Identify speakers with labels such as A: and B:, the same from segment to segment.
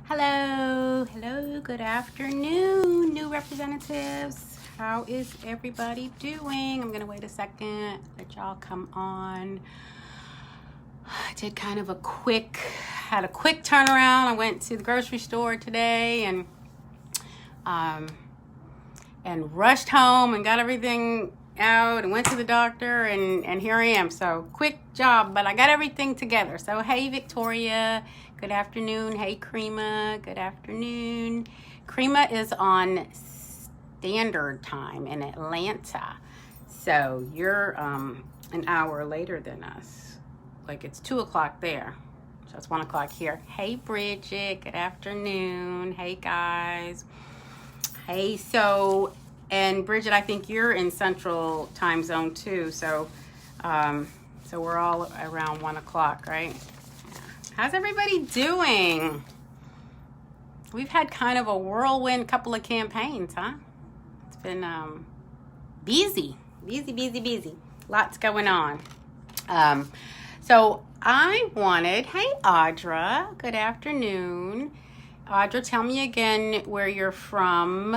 A: Hello, good afternoon, new representatives. How is everybody doing? I'm gonna wait a second, let y'all come on. I did kind of had a quick turnaround. I went to the grocery store today and rushed home and got everything out and went to the doctor and here I am. So quick job, but I got everything together. So hey Victoria, good afternoon. Hey Crema, good afternoon. Crema is on standard time in Atlanta. So you're an hour later than us. Like it's 2 o'clock there. So it's 1 o'clock here. Hey Bridget, good afternoon. Hey guys. Hey, and Bridget, I think you're in Central Time Zone too. So we're all around 1 o'clock, right? How's everybody doing? We've had kind of a whirlwind couple of campaigns, huh? It's been busy. Lots going on. So I wanted, hey Audra, good afternoon. Audra, tell me again where you're from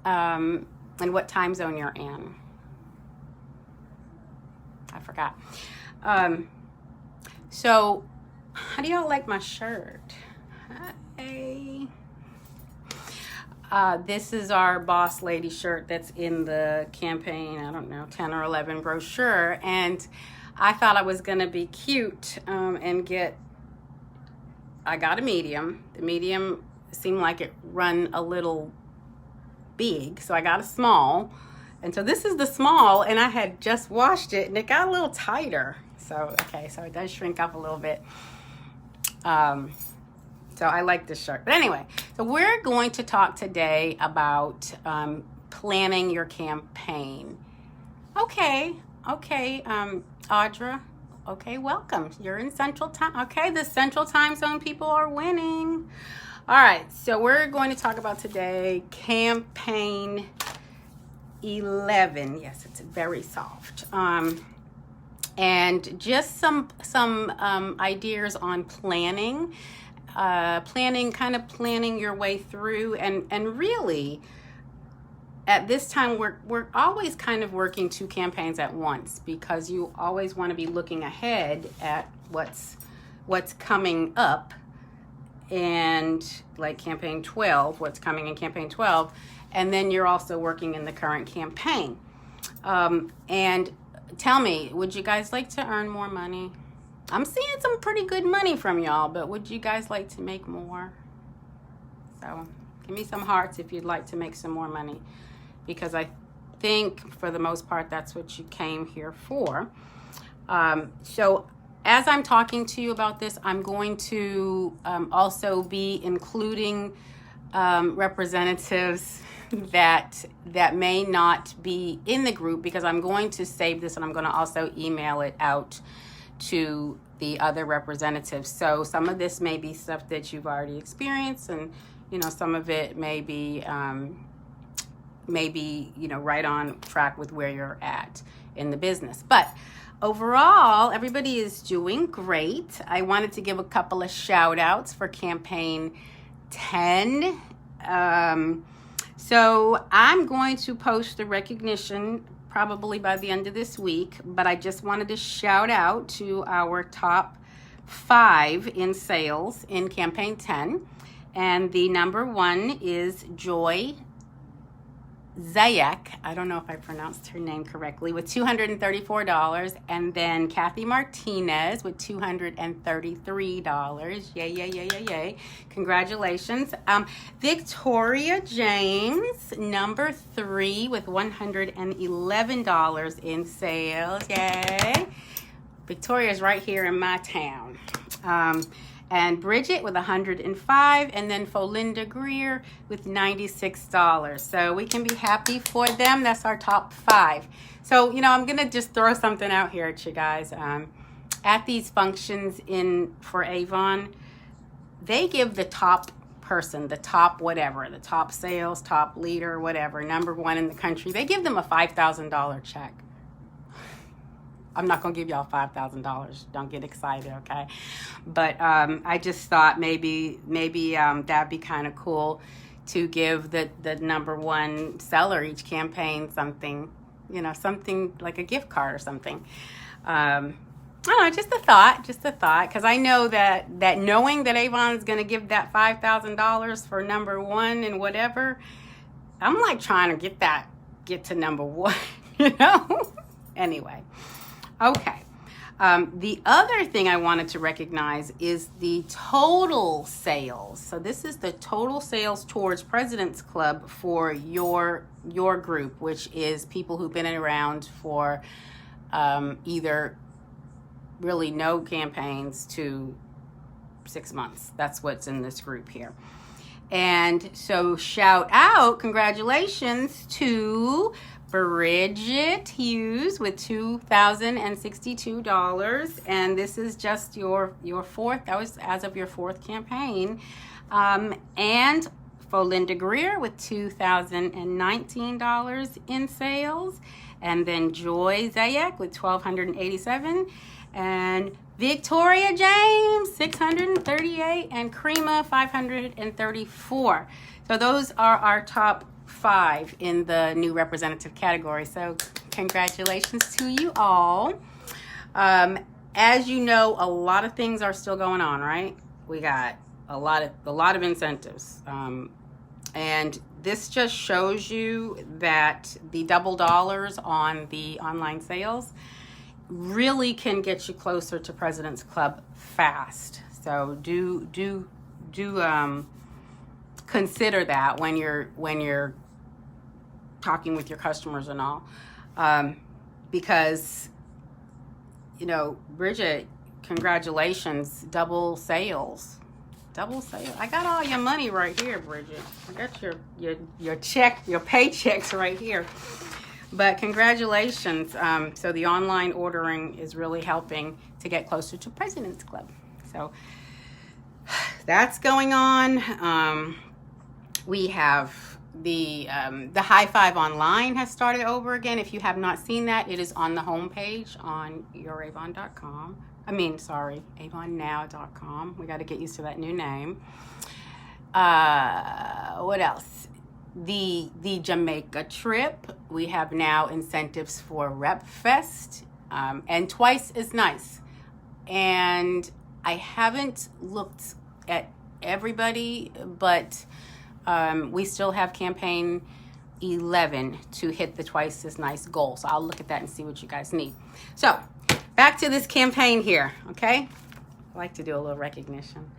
A: and what time zone you're in. I forgot. So how do y'all like my shirt? Hey. This is our Boss Lady shirt that's in the campaign, I don't know, 10 or 11 brochure. And I thought I was going to be cute and I got a medium. The medium seemed like it run a little big, so I got a small. And so this is the small, and I had just washed it and it got a little tighter. So, okay, so it does shrink up a little bit. So I like this shirt. But anyway, so we're going to talk today about planning your campaign. Okay, Audra. Okay, welcome. You're in Central Time. Okay, the Central Time Zone people are winning. All right, so we're going to talk about today campaign 11. Yes, it's very soft. And just some ideas on planning your way through, and really at this time we're always kind of working two campaigns at once, because you always want to be looking ahead at what's coming up, and like campaign 12, what's coming in campaign 12, and then you're also working in the current campaign. And tell me, would you guys like to earn more money? I'm seeing some pretty good money from y'all, but would you guys like to make more? So give me some hearts if you'd like to make some more money, because I think for the most part that's what you came here for. So as I'm talking to you about this, I'm going to also be including representatives that may not be in the group, because I'm going to save this and I'm going to also email it out to the other representatives. So some of this may be stuff that you've already experienced, and some of it may be right on track with where you're at in the business. But overall, everybody is doing great. I wanted to give a couple of shout outs for campaign 10. So I'm going to post the recognition probably by the end of this week, but I just wanted to shout out to our top 5 in sales in campaign 10. And the number 1 is Joy Zayek, I don't know if I pronounced her name correctly, with $234, and then Kathy Martinez with $233. Yay. Congratulations. Victoria James, number 3, with $111 in sales. Yay. Victoria's right here in my town. And Bridget with $105, and then Folinda Greer with $96. So we can be happy for them. That's our top 5. So, I'm going to just throw something out here at you guys. At these functions for Avon, they give the top person, the top whatever, the top sales, top leader, whatever, number 1 in the country, they give them a $5,000 check. I'm not going to give y'all $5,000. Don't get excited, okay? But I just thought maybe that'd be kind of cool to give the number one seller each campaign something, something like a gift card or something. I don't know, just a thought, because I know that knowing that Avon is going to give that $5,000 for number one and whatever, I'm like trying to get to number one, Anyway, okay. The other thing I wanted to recognize is the total sales. So this is the total sales towards President's Club for your group, which is people who've been around for either really no campaigns to 6 months. That's what's in this group here. And so shout out, congratulations to Bridget Hughes with $2,062, and this is just your fourth. That was as of your fourth campaign. And for Linda Greer with $2,019 in sales, and then Joy Zayek with $1,287, and Victoria James $638, and Crema $534. So those are our top 5 in the new representative category. So congratulations to you all. As you know, a lot of things are still going on, right? We got a lot of incentives, and this just shows you that the double dollars on the online sales really can get you closer to President's Club fast. So do consider that when you're talking with your customers and all, because Bridget, congratulations, double sales. I got all your money right here, Bridget. I got your check, your paychecks right here. But congratulations. So the online ordering is really helping to get closer to President's Club. So that's going on. We have the High Five Online has started over again. If you have not seen that, it is on the homepage on youravon.com. avonnow.com. We got to get used to that new name. What else? The Jamaica trip. We have now incentives for Rep Fest, and Twice is Nice. And I haven't looked at everybody, but we still have campaign 11 to hit the Twice as Nice goal. So I'll look at that and see what you guys need. So back to this campaign here, okay? I like to do a little recognition.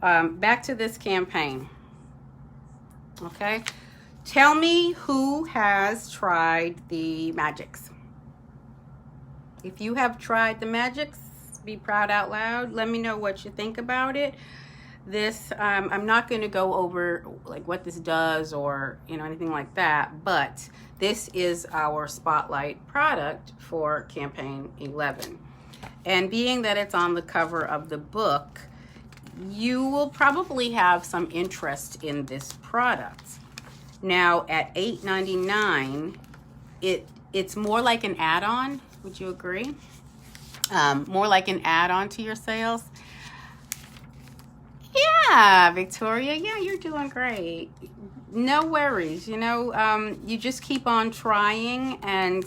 A: Back to this campaign, okay? Tell me who has tried the Magics. If you have tried the Magics, be proud out loud. Let me know what you think about it. This, I'm not going to go over like what this does or anything like that, but this is our spotlight product for campaign 11. And being that it's on the cover of the book, you will probably have some interest in this product. Now at $8.99, it's more like an add-on. Would you agree? More like an add-on to your sales. Yeah, Victoria. Yeah, you're doing great. No worries. You just keep on trying, and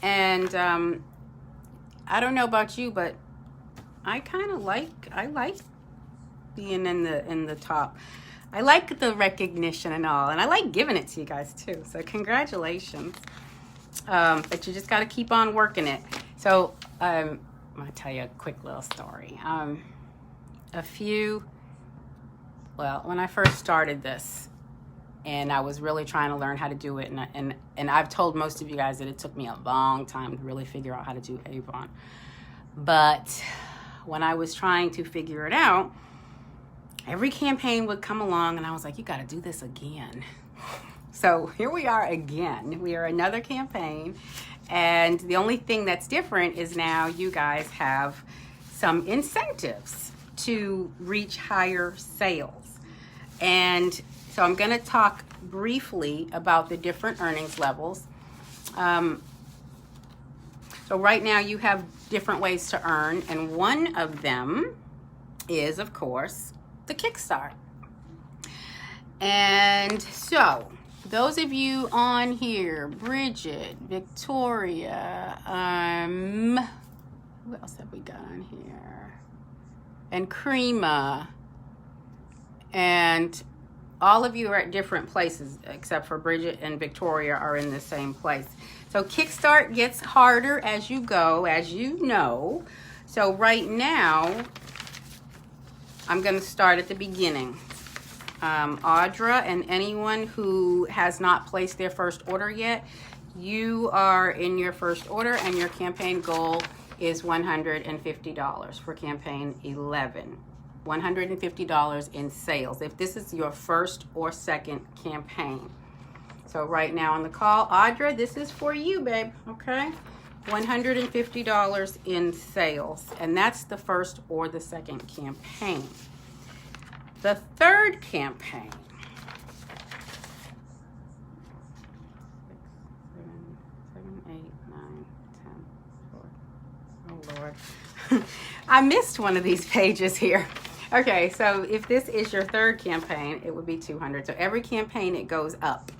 A: I don't know about you, but I like being in the top. I like the recognition and all, and I like giving it to you guys too. So congratulations. But you just got to keep on working it. So I'm gonna tell you a quick little story. When I first started this, and I was really trying to learn how to do it, and I've told most of you guys that it took me a long time to really figure out how to do Avon. But when I was trying to figure it out, every campaign would come along and I was like, you got to do this again. So here we are again. We are another campaign, and the only thing that's different is now you guys have some incentives to reach higher sales. And so I'm going to talk briefly about the different earnings levels. So right now you have different ways to earn, and one of them is, of course, the Kickstart. And so those of you on here, Bridget, Victoria, who else have we got on here? And Creema, and all of you are at different places, except for Bridget and Victoria are in the same place. So Kickstart gets harder as you go, as you know. So right now, I'm going to start at the beginning. Audra and anyone who has not placed their first order yet, you are in your first order, and your campaign goal is $150 for campaign 11. $150 in sales if this is your first or second campaign. So right now on the call, Audra, this is for you, babe, okay? $150 in sales, and that's the first or the second campaign. The third campaign, 7, 8, 9, 10, 4. Oh Lord, I missed one of these pages here. Okay, so if this is your third campaign, it would be $200. So every campaign, it goes up.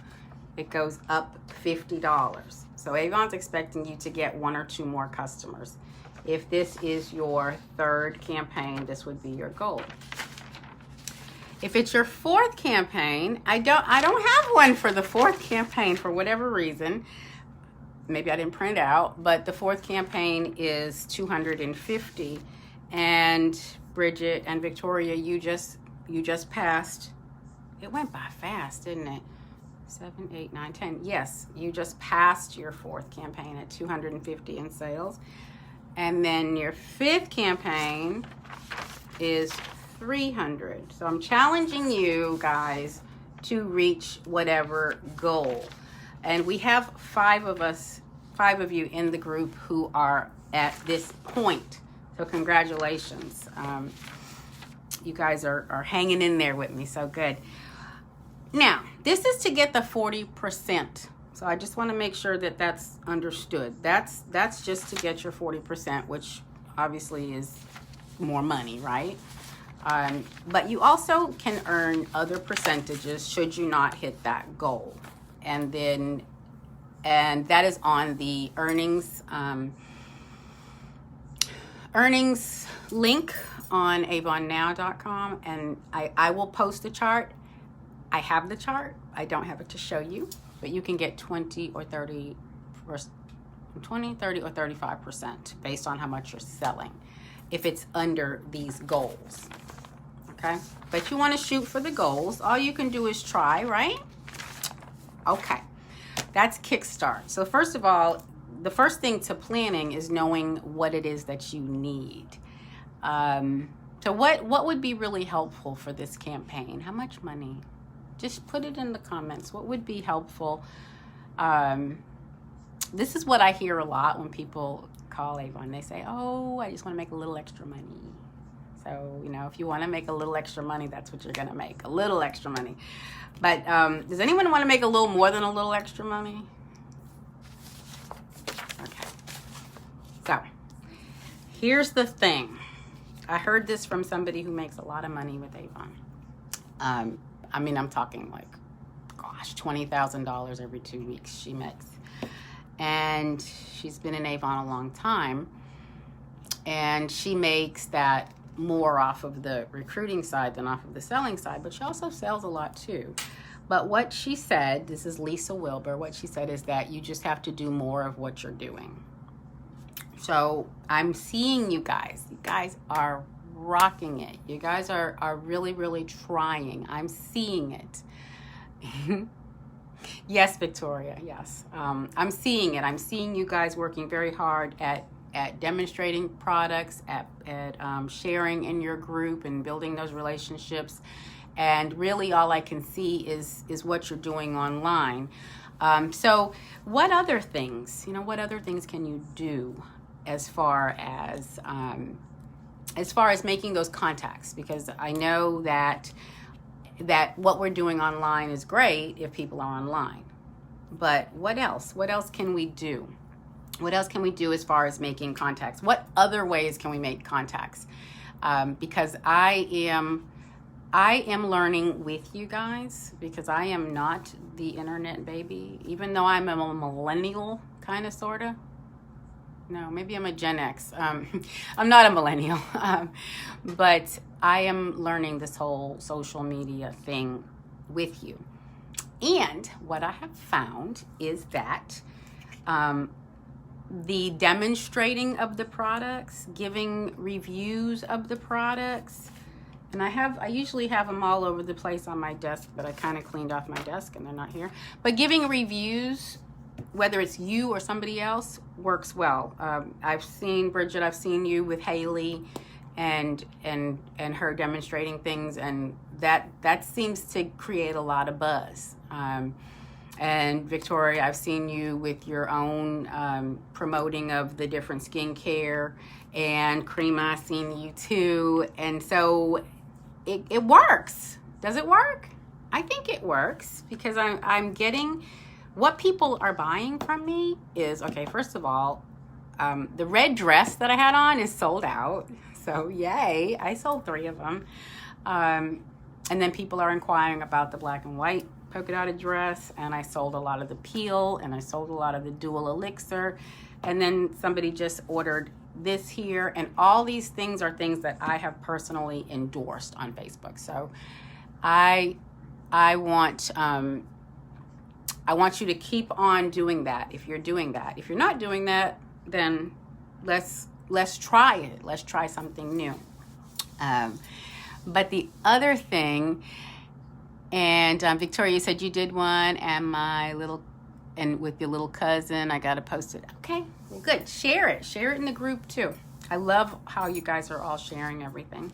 A: It goes up $50. So Avon's expecting you to get 1 or 2 more customers. If this is your third campaign, this would be your goal. If it's your fourth campaign, I don't have one for the fourth campaign for whatever reason. Maybe I didn't print it out, but the fourth campaign is $250. And Bridget and Victoria, you just passed. It went by fast, didn't it? 7, 8, 9, 10. Yes, you just passed your fourth campaign at $250 in sales. And then your fifth campaign is $300. So I'm challenging you guys to reach whatever goal. And we have 5 of you in the group who are at this point. So congratulations. You guys are hanging in there with me, so good. Now, this is to get the 40%. So I just want to make sure that that's understood. That's just to get your 40%, which obviously is more money, right? But you also can earn other percentages should you not hit that goal. And that is on the earnings link on avonnow.com, and I will post the chart. I have the chart. I don't have it to show you, but you can get 20 or 30 or 35% based on how much you're selling if it's under these goals. Okay? But you want to shoot for the goals. All you can do is try, right? Okay. That's Kickstart. So first of all, the first thing to planning is knowing what it is that you need. So what would be really helpful for this campaign? How much money? Just put it in the comments. What would be helpful? This is what I hear a lot when people call Avon. They say, oh, I just want to make a little extra money. So, if you want to make a little extra money, that's what you're going to make, a little extra money. But does anyone want to make a little more than a little extra money? Okay. So, here's the thing. I heard this from somebody who makes a lot of money with Avon. I'm talking like, gosh, $20,000 every 2 weeks she makes. And she's been in Avon a long time. And she makes that more off of the recruiting side than off of the selling side, but she also sells a lot too. But what she said, this is Lisa Wilbur, what she said is that you just have to do more of what you're doing. So I'm seeing you guys are rocking it. You guys are really, really trying. I'm seeing it. Yes, Victoria, yes. I'm seeing it. I'm seeing you guys working very hard at demonstrating products, at sharing in your group and building those relationships. And really all I can see is what you're doing online. So what other things, what other things can you do as far as making those contacts? Because I know that what we're doing online is great if people are online. But what else? What else can we do? What else can we do as far as making contacts? What other ways can we make contacts? Because I am learning with you guys, because I am not the internet baby, even though I'm a millennial, kind of, sort of. No, maybe I'm a Gen X. I'm not a millennial, but I am learning this whole social media thing with you. And what I have found is that the demonstrating of the products, giving reviews of the products, and I usually have them all over the place on my desk, but I kind of cleaned off my desk and they're not here. But giving reviews, whether it's you or somebody else, works well. I've seen Bridget, I've seen you with Haley and her demonstrating things, and that seems to create a lot of buzz. And Victoria, I've seen you with your own promoting of the different skincare, and Creama, I've seen you too. And so it works. Does it work? I think it works, because I'm getting, what people are buying from me is, okay, first of all, the red dress that I had on is sold out. So yay, I sold 3 of them. And then people are inquiring about the black and white polka dotted dress, and I sold a lot of the peel, and I sold a lot of the dual elixir, and then somebody just ordered this here, and all these things are things that I have personally endorsed on Facebook. So I want you to keep on doing that if you're doing that. If you're not doing that, then let's try it. Let's try something new. But the other thing, and Victoria, you said you did one, and with your little cousin, I gotta post it. Okay, well, good. Share it in the group too. I love how you guys are all sharing everything.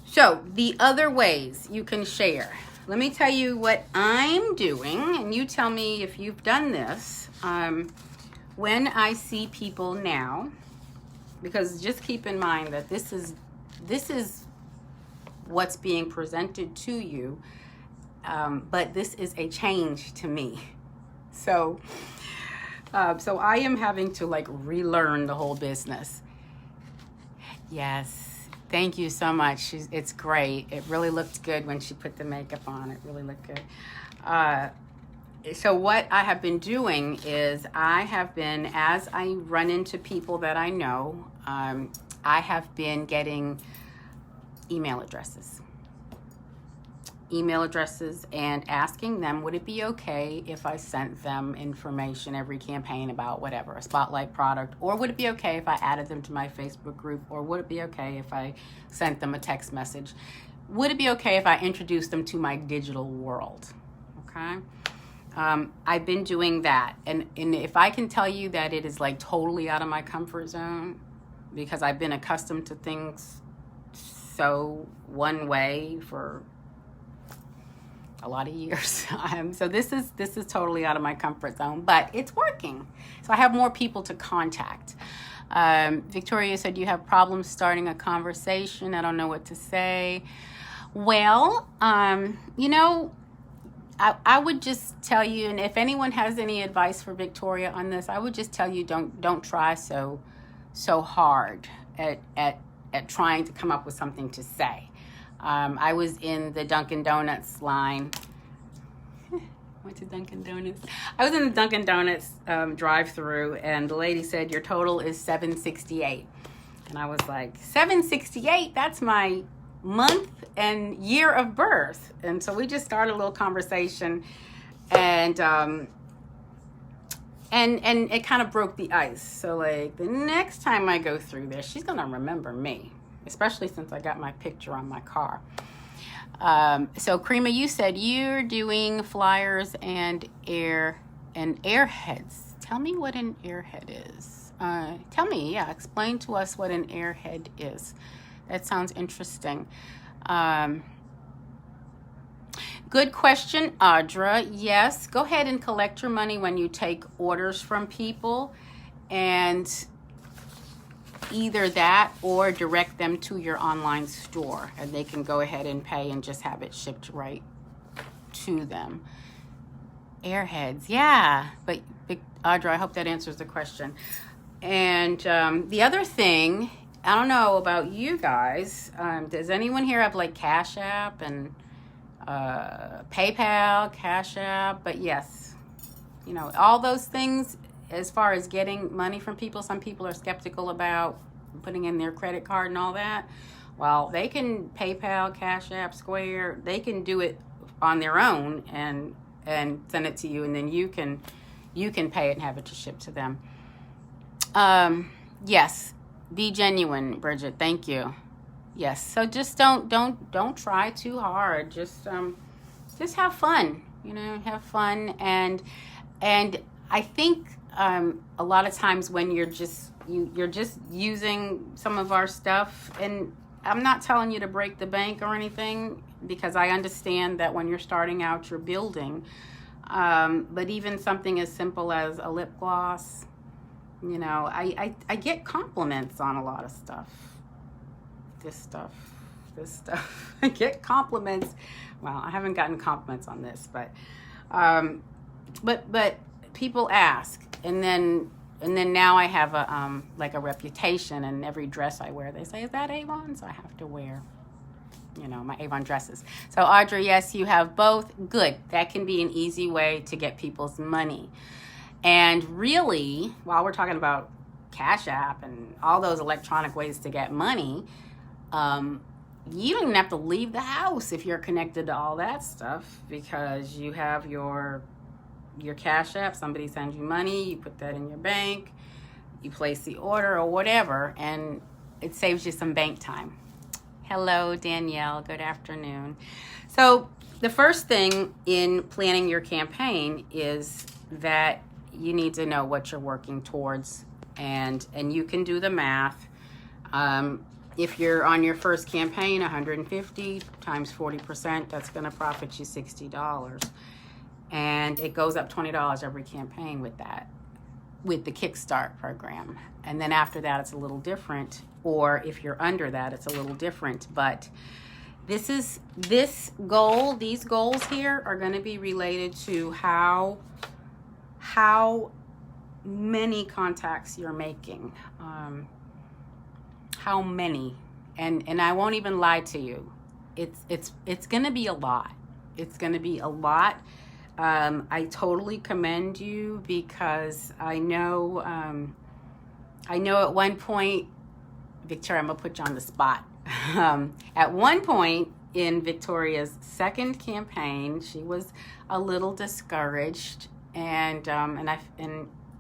A: So the other ways you can share. Let me tell you what I'm doing, and you tell me if you've done this. When I see people now, because just keep in mind that this is what's being presented to you, but this is a change to me. So I am having to relearn the whole business. Yes, thank you so much. It's great. It really looked good when she put the makeup on. It really looked good. So what I have been doing is as I run into people that I know, I have been getting email addresses and asking them, would it be okay if I sent them information every campaign about whatever, a spotlight product, or would it be okay if I added them to my Facebook group, or would it be okay if I sent them a text message? Would it be okay if I introduced them to my digital world? Okay. I've been doing that, and if I can tell you that it is totally out of my comfort zone, because I've been accustomed to things so one way for a lot of years. So this is totally out of my comfort zone, but it's working. So I have more people to contact. Victoria said, you have problems starting a conversation. I don't know what to say. Well, I would just tell you, and if anyone has any advice for Victoria on this, I would just tell you, don't try so hard at trying to come up with something to say. I was in the Dunkin' Donuts line. Went to Dunkin' Donuts. I was in the Dunkin' Donuts drive-through, and the lady said, your total is $768. And I was like, $768? That's my month and year of birth. And so we just started a little conversation, and it kind of broke the ice. So the next time I go through there, she's gonna remember me, especially since I got my picture on my car. So Creama, you said you're doing flyers and airheads. Tell me what an airhead is. Explain to us what an airhead is. That sounds interesting. Good question, Audra. Yes, go ahead and collect your money when you take orders from people, and either that or direct them to your online store, and they can go ahead and pay and just have it shipped right to them. Airheads, yeah, but Audra, I hope that answers the question. And the other thing, I don't know about you guys, does anyone here have like Cash App and PayPal, Cash App? But yes, you know, all those things as far as getting money from people, some people are skeptical about putting in their credit card and all that. Well, they can PayPal, Cash App, Square, they can do it on their own and send it to you, and then you can pay it and have it to ship to them. Yes, be genuine, Bridget. Thank you. Yes. So just don't try too hard. Just have fun. You know, have fun. And I think a lot of times when you're just using some of our stuff, and I'm not telling you to break the bank or anything, because I understand that when you're starting out, you're building. But even something as simple as a lip gloss, you know, I get compliments on a lot of stuff. This stuff. I get compliments. Well, I haven't gotten compliments on this, but people ask, and then now I have a like a reputation, and every dress I wear, they say, "Is that Avon?" So I have to wear, you know, my Avon dresses. So Audrey, yes, you have both. Good. That can be an easy way to get people's money. And really, while we're talking about Cash App and all those electronic ways to get money, you don't even have to leave the house if you're connected to all that stuff, because you have your Cash App, somebody sends you money, you put that in your bank, you place the order or whatever, and it saves you some bank time. Hello, Danielle. Good afternoon. So the first thing in planning your campaign is that you need to know what you're working towards, and you can do the math. If you're on your first campaign, 150 times 40%, that's going to profit you $60. And it goes up $20 every campaign with that, with the Kickstart program. And then after that, it's a little different. Or if you're under that, it's a little different. But these goals here are going to be related to how many contacts you're making, how many, and I won't even lie to you. It's going to be a lot. It's going to be a lot. I totally commend you, because I know at one point, Victoria, I'm gonna put you on the spot. At one point in Victoria's second campaign, she was a little discouraged, and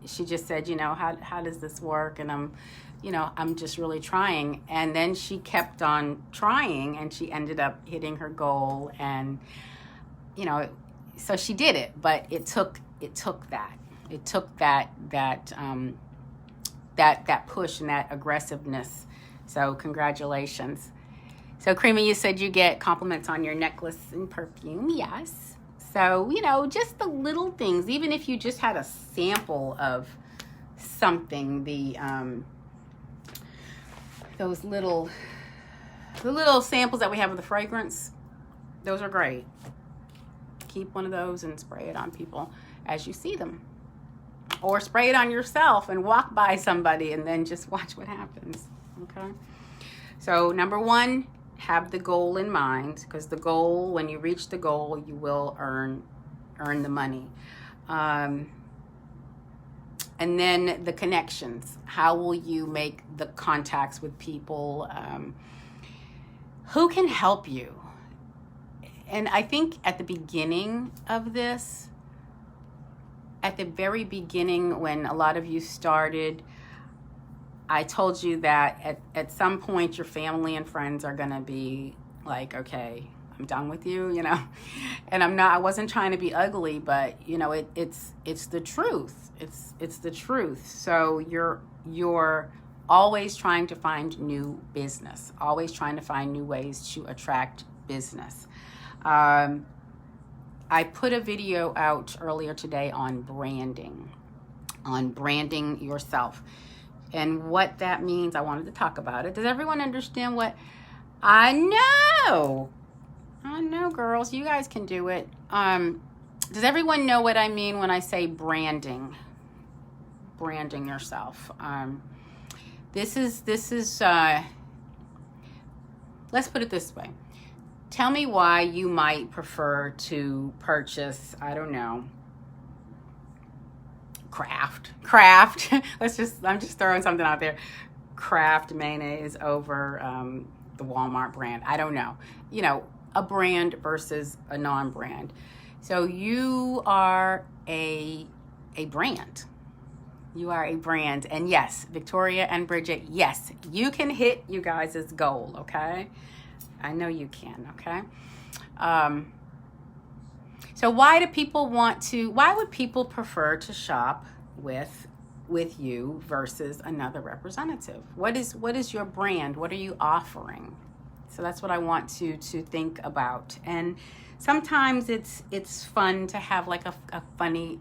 A: she just said, you know, how does this work? And I'm just really trying. And then she kept on trying, and she ended up hitting her goal, and so she did it, but it took that push and that aggressiveness. So congratulations. So Creamy, you said you get compliments on your necklace and perfume. Yes. So, just the little things, even if you just had a sample of something, those little samples that we have of the fragrance, those are great. Keep one of those and spray it on people as you see them, or spray it on yourself and walk by somebody and then just watch what happens. Okay. So number one, have the goal in mind, because the goal, when you reach the goal, you will earn the money. And then the connections. How will you make the contacts with people who can help you? And I think at the beginning of this, at the very beginning, when a lot of you started, I told you that at some point your family and friends are going to be like, okay, I'm done with you, and I wasn't trying to be ugly, but it's the truth. It's the truth. So you're always trying to find new business, always trying to find new ways to attract business. I put a video out earlier today on branding yourself. And what that means, I wanted to talk about it. Does everyone understand what? I know, girls, you guys can do it. Does everyone know what I mean when I say branding? branding yourself. This is let's put it this way. Tell me why you might prefer to purchase, I don't know, Kraft. I'm just throwing something out there. Kraft mayonnaise over the Walmart brand. I don't know. You know, a brand versus a non-brand. So you are a brand. You are a brand. And yes, Victoria and Bridget, yes, you can hit you guys' goal, okay? I know you can, okay? So why would people prefer to shop with you versus another representative? What is your brand? What are you offering? So that's what I want to think about. And sometimes it's fun to have like a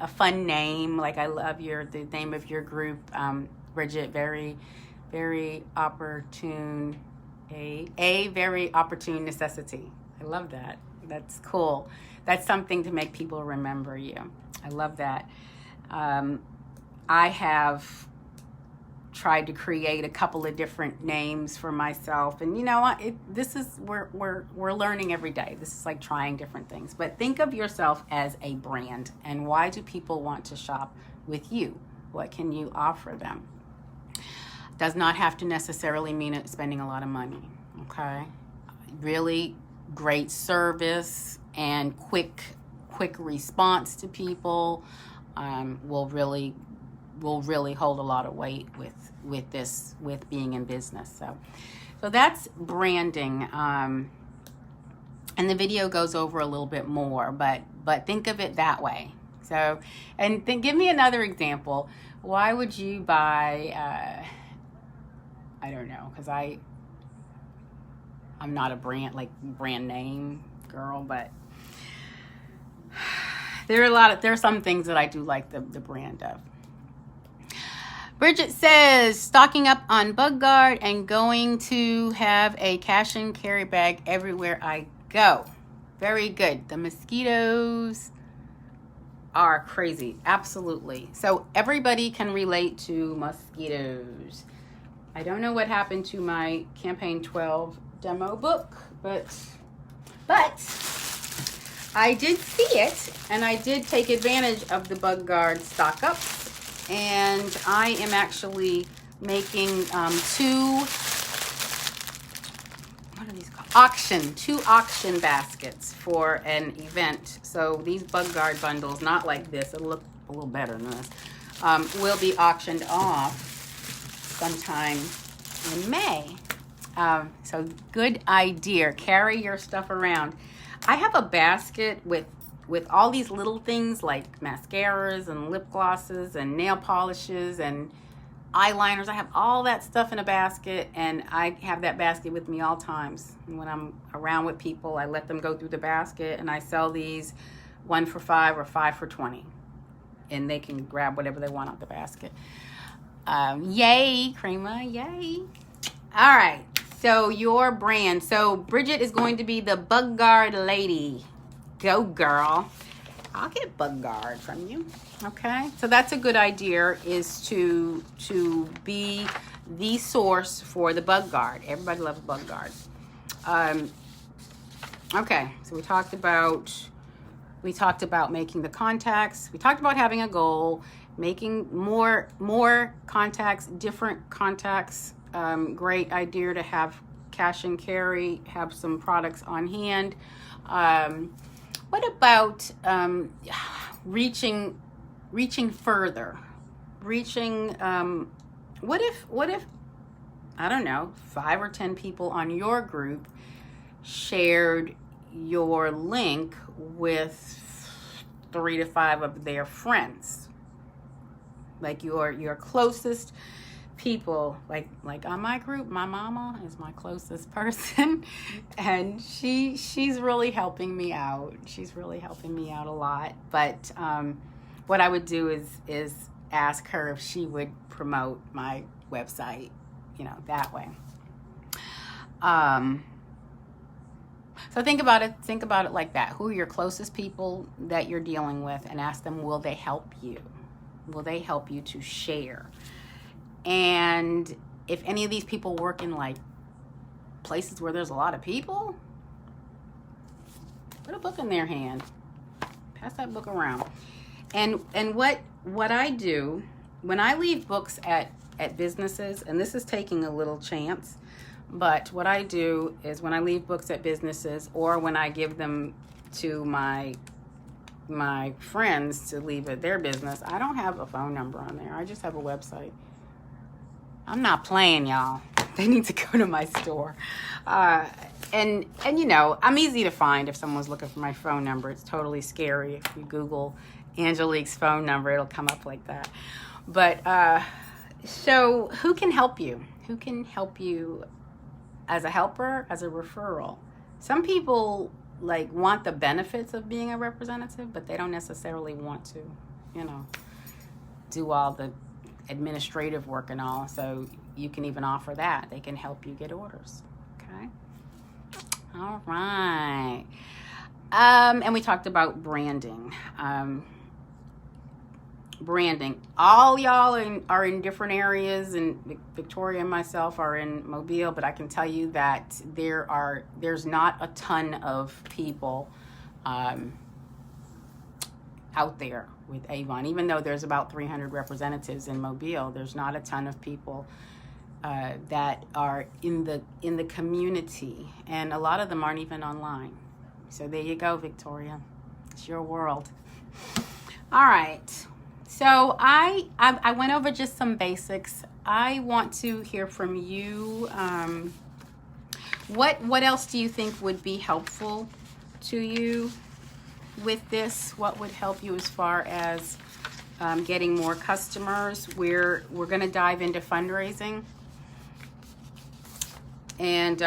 A: fun name. Like I love the name of your group, Bridget. Very, very opportune. A very opportune necessity. I love that. That's cool. That's something to make people remember you. I love that. I have tried to create a couple of different names for myself, and you know what? We're learning every day. This is like trying different things. But think of yourself as a brand, and why do people want to shop with you? What can you offer them? Does not have to necessarily mean spending a lot of money. Okay, really great service and quick response to people will really hold a lot of weight with being in business. So that's branding, and the video goes over a little bit more, but think of it that way. So, and then give me another example. Why would you buy? I don't know, because I'm not a brand name girl, but there are some things that I do like the brand of. Bridget says, stocking up on Bug Guard and going to have a cash and carry bag everywhere I go. Very good. The mosquitoes are crazy. Absolutely. So everybody can relate to mosquitoes. I don't know what happened to my Campaign 12 demo book, but I did see it, and I did take advantage of the Bug Guard stock ups, and I am actually making two auction baskets for an event. So these Bug Guard bundles, not like this, it'll look a little better than this, will be auctioned off sometime in May. So good idea. Carry your stuff around. I have a basket with all these little things like mascaras and lip glosses and nail polishes and eyeliners. I have all that stuff in a basket, and I have that basket with me all times. And when I'm around with people, I let them go through the basket, and I sell these 1 for $5 or 5 for $20, and they can grab whatever they want out the basket. Yay, Crema, yay. All right, so your brand. So Bridget is going to be the Bug Guard lady. Go, girl. I'll get Bug Guard from you, okay? So that's a good idea, is to be the source for the Bug Guard. Everybody loves Bug Guard. Okay, so we talked about making the contacts. We talked about having a goal, making more contacts, different contacts. Great idea to have cash and carry, have some products on hand. What about reaching further? What if I don't know, 5 or 10 people on your group shared your link with 3 to 5 of their friends, like your closest people, like on my group, my mama is my closest person, and she's really helping me out. She's really helping me out a lot. But what I would do is ask her if she would promote my website, that way. So think about it like that. Who are your closest people that you're dealing with, and ask them, will they help you? will they help you to share? And if any of these people work in like places where there's a lot of people, put a book in their hand. Pass that book around. And what I do when I leave books at businesses, and this is taking a little chance, but what I do is when I leave books at businesses, or when I give them to my friends to leave at their business, I don't have a phone number on there. I just have a website. I'm not playing, y'all. They need to go to my store. And you know, I'm easy to find if someone's looking for my phone number. It's totally scary. If you Google Angelique's phone number, it'll come up like that. But so who can help you? Who can help you as a helper, as a referral? Some people like want the benefits of being a representative, but they don't necessarily want to, you know, do all the administrative work and all. So you can even offer that. They can help you get orders. Okay. All right. And we talked about branding. Branding. All y'all are in different areas, and Victoria and myself are in Mobile, but I can tell you that there's not a ton of people out there with Avon. Even though there's about 300 representatives in Mobile, there's not a ton of people that are in the community, and a lot of them aren't even online. So there you go, Victoria. It's your world. All right. So I went over just some basics. I want to hear from you. What else do you think would be helpful to you with this? What would help you as far as getting more customers? We're going to dive into fundraising and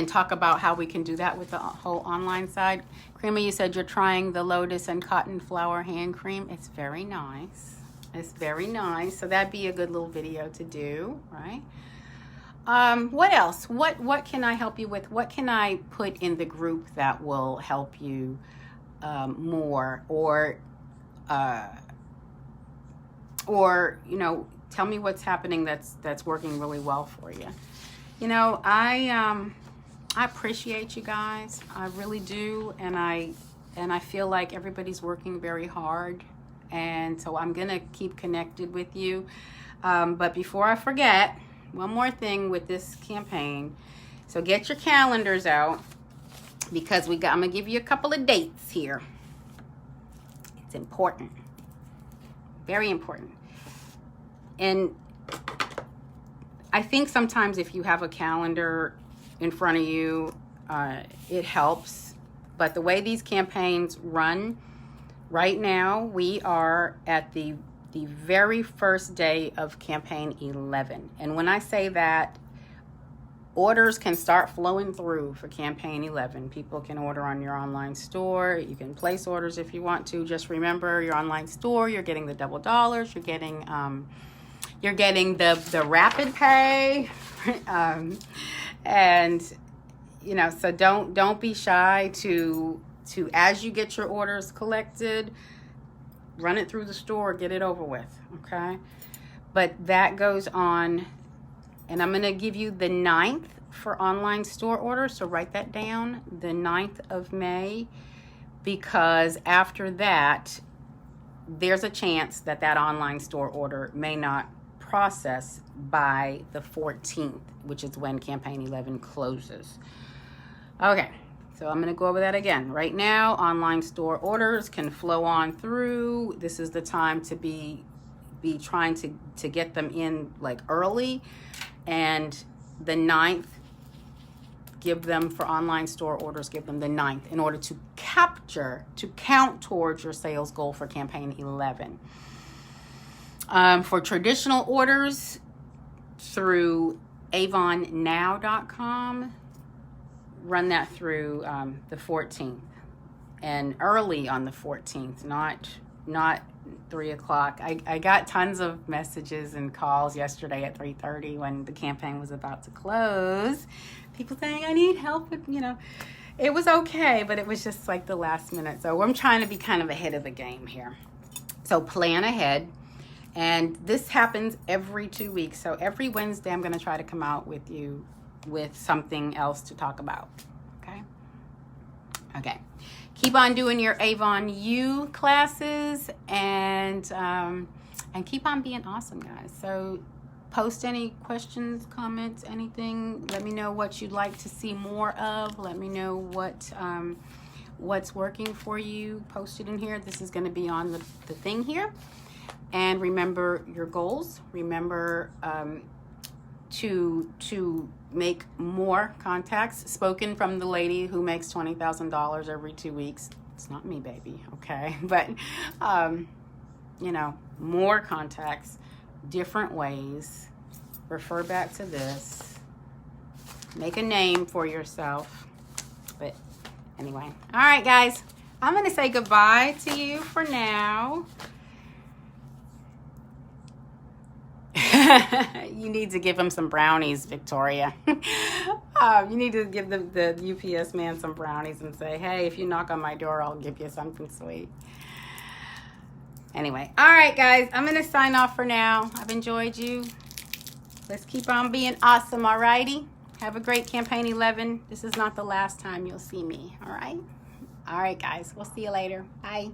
A: talk about how we can do that with the whole online side. Creamy, you said you're trying the lotus and cotton flower hand cream. It's very nice. It's very nice. So that'd be a good little video to do, right? What else? What can I help you with? What can I put in the group that will help you more? Or you know, tell me what's happening that's working really well for you. You know, I appreciate you guys. I really do, and I feel like everybody's working very hard, and so I'm gonna keep connected with you. But before I forget, one more thing with this campaign. So get your calendars out, because I'm gonna give you a couple of dates here. It's important, very important. And I think sometimes if you have a calendar in front of you, it helps. But the way these campaigns run right now, we are at the very first day of campaign 11. And when I say that, orders can start flowing through for campaign 11. People can order on your online store. You can place orders if you want to. Just remember, your online store, you're getting the double dollars. You're getting the rapid pay. And you know, so don't be shy to as you get your orders collected, run it through the store, get it over with, okay? But that goes on, and I'm gonna give you the 9th for online store orders, so write that down, the 9th of May, because after that, there's a chance that online store order may not process by the 14th, which is when campaign 11 closes. Okay, so I'm going to go over that again. Right now, online store orders can flow on through. This is the time to be trying to get them in like early, and the 9th, give them for online store orders, give them the 9th in order to count towards your sales goal for campaign 11. For traditional orders through avonnow.com, run that through the 14th, and early on the 14th, not 3 o'clock. I got tons of messages and calls yesterday at 3:30 when the campaign was about to close. People saying, I need help with, you know, it was okay, but it was just like the last minute. So I'm trying to be kind of ahead of the game here. So plan ahead. And this happens every 2 weeks. So every Wednesday, I'm going to try to come out with you with something else to talk about. Okay? Okay. Keep on doing your Avon U classes and keep on being awesome, guys. So post any questions, comments, anything. Let me know what you'd like to see more of. Let me know what's working for you. Post it in here. This is going to be on the thing here. And remember your goals. Remember to make more contacts. Spoken from the lady who makes $20,000 every 2 weeks. It's not me, baby, okay? But, you know, more contacts, different ways. Refer back to this. Make a name for yourself. But anyway. All right, guys. I'm going to say goodbye to you for now. You need to give him some brownies, Victoria. You need to give the UPS man some brownies and say, hey, if you knock on my door, I'll give you something sweet. Anyway, all right, guys, I'm going to sign off for now. I've enjoyed you. Let's keep on being awesome, all righty? Have a great Campaign 11. This is not the last time you'll see me, all right? All right, guys, we'll see you later. Bye.